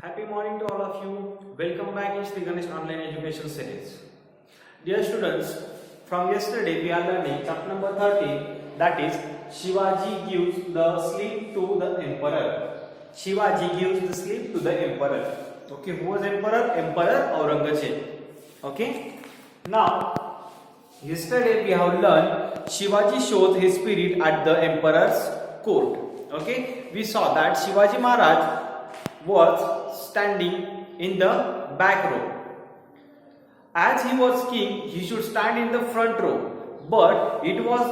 Happy morning to all of you. Welcome back in Sri Ganesh Online Education Series. Dear students, from yesterday we are learning chapter number 13, that is Shivaji gives the slip to the emperor. Shivaji gives the slip to the emperor. Okay, who was emperor? Emperor Aurangzeb. Okay. Now, yesterday we have learned Shivaji shows his spirit at the emperor's court. Okay, we saw that Shivaji Maharaj was standing in the back row. As he was king, he should stand in the front row, but it was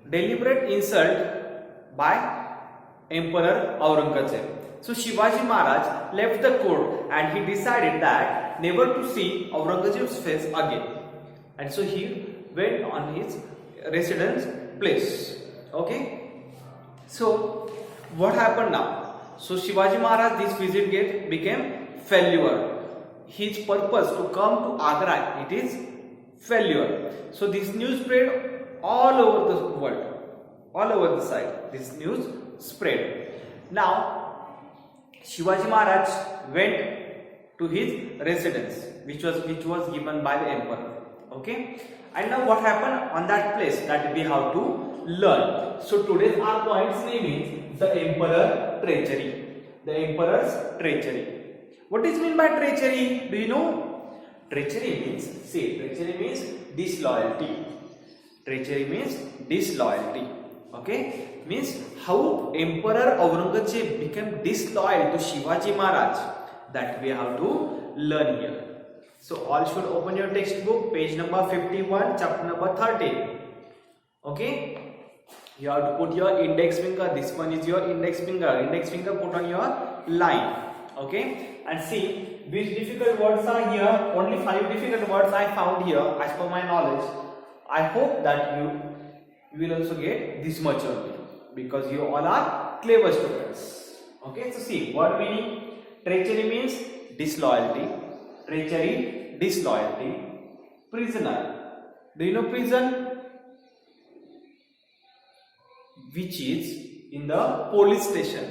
deliberate insult by Emperor Aurangzeb. So Shivaji Maharaj left the court and he decided that never to see Aurangzeb's face again. And so he went on his residence place. Okay. So what happened now? So Shivaji Maharaj, this visit became failure. His purpose to come to Agra, it is failure. So this news spread all over the world, all over the side. This news spread. Now Shivaji Maharaj went to his residence, which was given by the emperor. Okay. And now what happened on that place, that we have to learn. So today's our point's name is the emperor treachery. The emperor's treachery. What is meant by treachery? Do you know? Treachery means, treachery means disloyalty. Treachery means disloyalty. Okay? Means how Emperor Aurangzeb became disloyal to Shivaji Maharaj. That we have to learn here. So all should open your textbook, page number 51, chapter number 13. Okay? You have to put your index finger. This one is your index finger. Index finger put on your line. Okay? And see which difficult words are here. Only 5 difficult words I found here as per my knowledge. I hope that you will also get this much only, because you all are clever students. Okay? So see, word meaning. Treachery means disloyalty. Treachery, disloyalty. Prisoner. Do you know prison? Which is in the police station.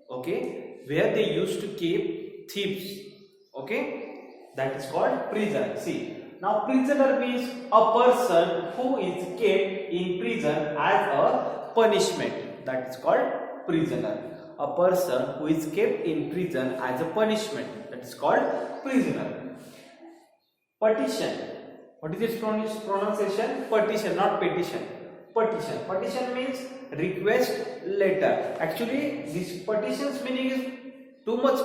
Okay, where they used to keep thieves. Okay, that is called prison. See, now prisoner means a person who is kept in prison as a punishment. That is called prisoner. A person who is kept in prison as a punishment. That is called prisoner. Petition. What is its pronunciation? Petition, not petition. Petition. Petition means request letter. Actually, this petition's meaning is too much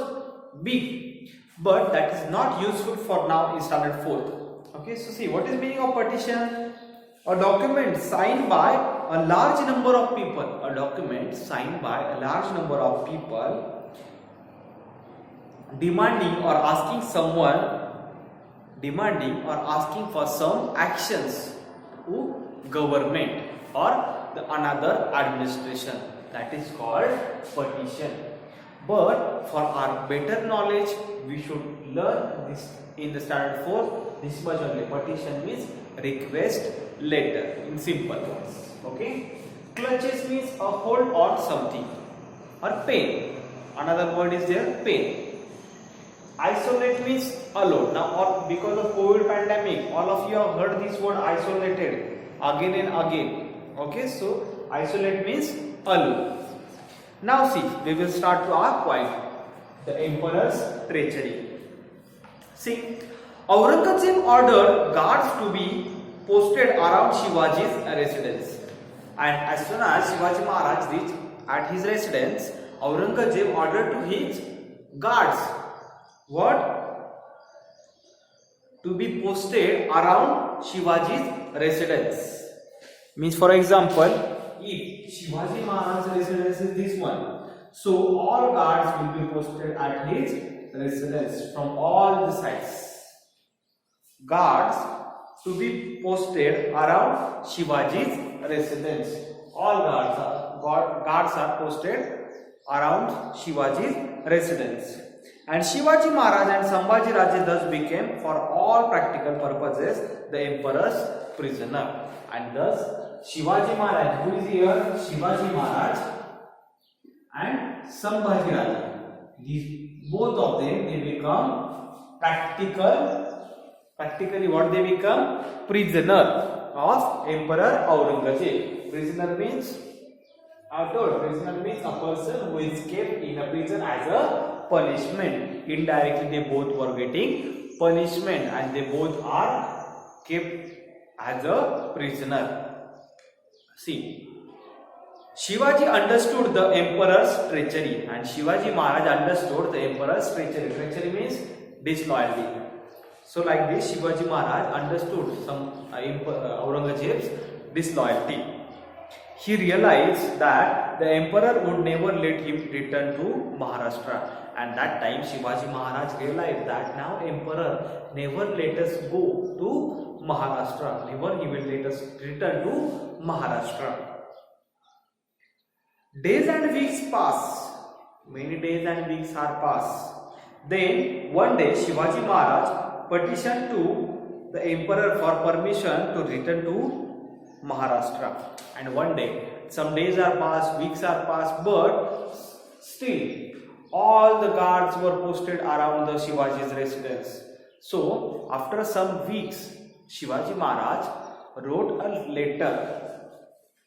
big, but that is not useful for now in standard 4th. Okay, so see, what is meaning of petition? A document signed by a large number of people. A document signed by a large number of people demanding or asking for some actions to government or another administration. That is called petition. But for our better knowledge, we should learn this in the standard 4. This much only. Petition means request letter in simple words. Okay. Clutches means a hold on something, or pain. Another word is there, pain. Isolate means alone. Now, because of COVID pandemic, all of you have heard this word isolated again and again. Okay, so isolate means alone. Now see, we will start to our point. The emperor's treachery. See, Aurangzeb ordered guards to be posted around Shivaji's residence. And as soon as Shivaji Maharaj reached at his residence, Aurangzeb ordered to his guards what? To be posted around Shivaji's residence. Means, for example, if Shivaji Maharaj's residence is this one, so all guards will be posted at his residence from all the sides. Guards to be posted around Shivaji's residence. All guards are posted around Shivaji's residence. And Shivaji Maharaj and Sambhaji Raje thus became, for all practical purposes, the emperor's prisoner. And thus Shivaji Maharaj, who is here? Shivaji Maharaj and Sambhaji Raje. These both of them, they become practically what they become? Prisoner of Emperor Aurangzeb. Prisoner means, I have told, prisoner means a person who is kept in a prison as a punishment. Indirectly they both were getting punishment and they both are kept as a prisoner. See, Shivaji understood the emperor's treachery, and Shivaji Maharaj understood the emperor's treachery. Treachery means disloyalty. So like this, Shivaji Maharaj understood some Aurangzeb's disloyalty. He realized that the emperor would never let him return to Maharashtra. And that time Shivaji Maharaj realized that now emperor never let us go to Maharashtra. Never he will let us return to Maharashtra. Days and weeks pass. Many days and weeks are passed. Then one day Shivaji Maharaj petitioned to the emperor for permission to return to Maharashtra. And one day, some days are passed, weeks are passed, but still all the guards were posted around the Shivaji's residence. So after some weeks, Shivaji Maharaj wrote a letter.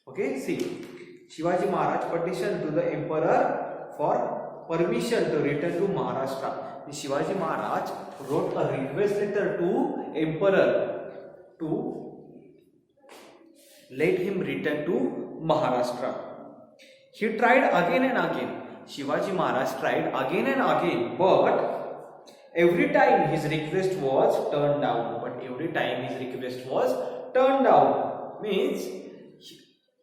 Okay, see, Shivaji Maharaj petitioned to the emperor for permission to return to Maharashtra. Shivaji Maharaj wrote a request letter to emperor to let him return to Maharashtra. He tried again and again. Shivaji Maharaj tried again and again, but every time his request was turned down. Means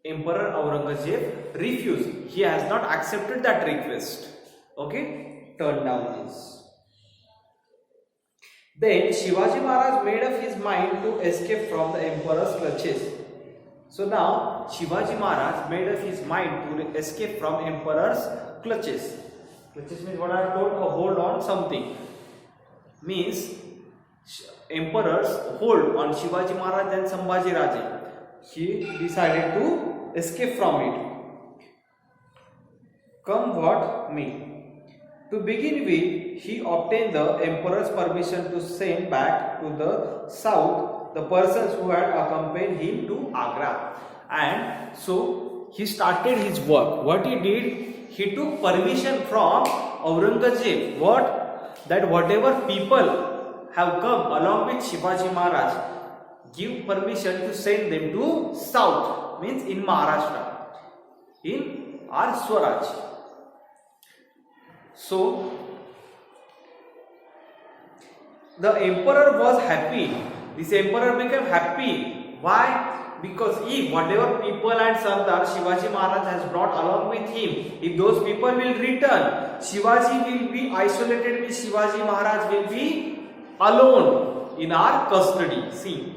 Emperor Aurangzeb refused. He has not accepted that request. Okay, turned down means. Then Shivaji Maharaj made up his mind to escape from the emperor's clutches. So now Shivaji Maharaj made up his mind to escape from emperor's clutches. Clutches means what I have told, to hold on something. Means emperor's hold on Shivaji Maharaj and Sambhaji Raje. He decided to escape from it. Come what may. To begin with, he obtained the emperor's permission to send back to the south the persons who had accompanied him to Agra. And so he started his work. What he did, he took permission from Aurangzeb. What? That whatever people have come along with Shivaji Maharaj, give permission to send them to south, means in Maharashtra, in our Swaraj. So the emperor was happy. This emperor became happy. Why? Because if whatever people and Sardar Shivaji Maharaj has brought along with him, if those people will return, Shivaji will be isolated, means Shivaji Maharaj will be alone in our custody. See,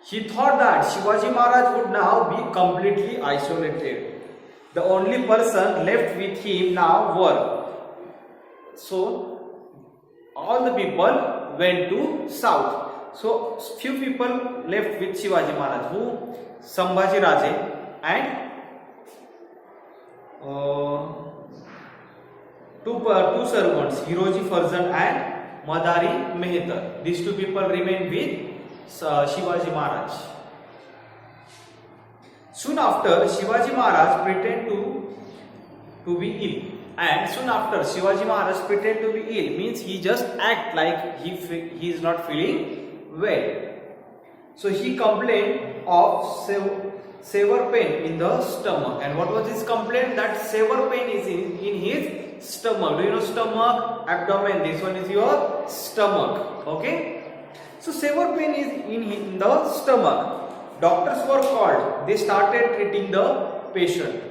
he thought that Shivaji Maharaj would now be completely isolated. The only person left with him now were. So all the people went to south. So few people left with Shivaji Maharaj, who? Sambhaji Raje and two servants, Hiroji Farzan and Madari Mehtar. These two people remained with Shivaji Maharaj. Soon after, Shivaji Maharaj pretended to be ill. And soon after, Shivaji Maharaj pretended to be ill, means he just act like he is not feeling well. So he complained of severe pain in the stomach. And what was his complaint? That severe pain is in his stomach. Do you know stomach? Abdomen. This one is your stomach. Okay. So severe pain is in the stomach. Doctors were called. They started treating the patient.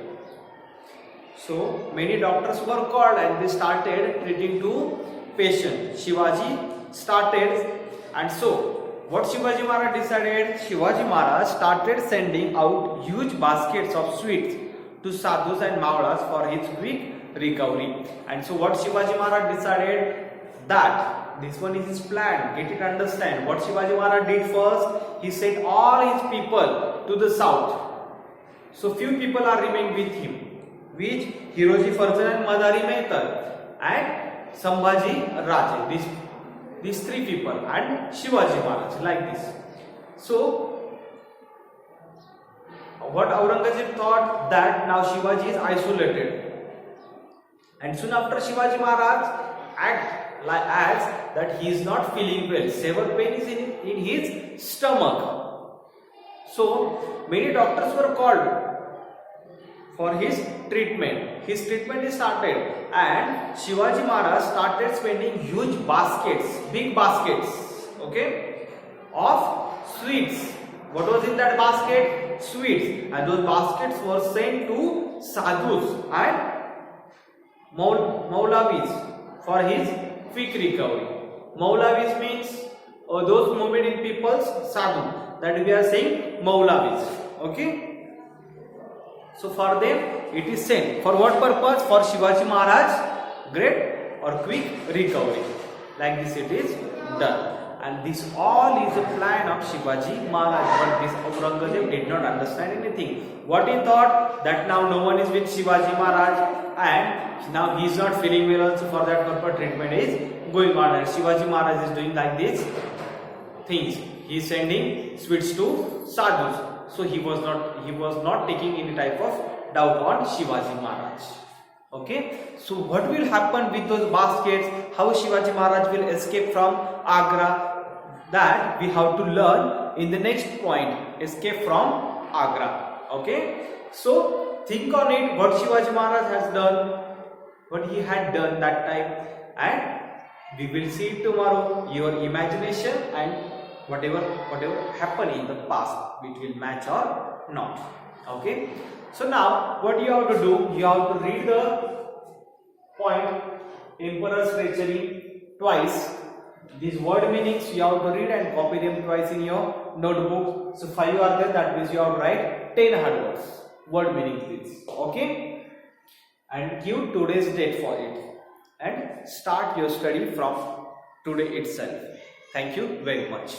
So many doctors were called and they started treating to patient. Shivaji started, and so what Shivaji Maharaj decided? Shivaji Maharaj started sending out huge baskets of sweets to sadhus and maulas for his quick recovery. And so what Shivaji Maharaj decided? That this one is his plan. Get it, understand. What Shivaji Maharaj did first, he sent all his people to the south. So few people are remained with him, which Hiroji Ferdinand, Madari Mehtar, and Sambhaji Raje. These three people, and Shivaji Maharaj, like this. So, what Aurangzeb thought that now Shivaji is isolated, and soon after Shivaji Maharaj act like as that he is not feeling well. Severe pain is in his stomach. So many doctors were called for his treatment. His treatment is started, and Shivaji Maharaj started spending huge baskets, big baskets, okay, of sweets. What was in that basket? Sweets. And those baskets were sent to sadhus and Maulavis for his quick recovery. Maulavis means those movement in people's sadhu, that we are saying Maulavis. Okay. So for them it is sent. For what purpose? For Shivaji Maharaj great or quick recovery. Like this it is done. And this all is a plan of Shivaji Maharaj. But this Aurangzeb did not understand anything. What he thought, that now no one is with Shivaji Maharaj, and now he is not feeling well also, for that purpose treatment is going on, and Shivaji Maharaj is doing like these things. He is sending sweets to sadhus. So he was not taking any type of doubt on Shivaji Maharaj. Okay, so what will happen with those baskets? How Shivaji Maharaj will escape from Agra? That we have to learn in the next point. Escape from Agra. Okay, so think on it. What Shivaji Maharaj has done, what he had done that time, and we will see it tomorrow. Your imagination and whatever happened in the past, which will match or not. Okay. So now what you have to do, you have to read the point Emperor's Treachery twice. These word meanings you have to read and copy them twice in your notebook. So 5 are there, that means you have to write 10 hard words, word meanings this. Okay, and give today's date for it and start your study from today itself. Thank you very much.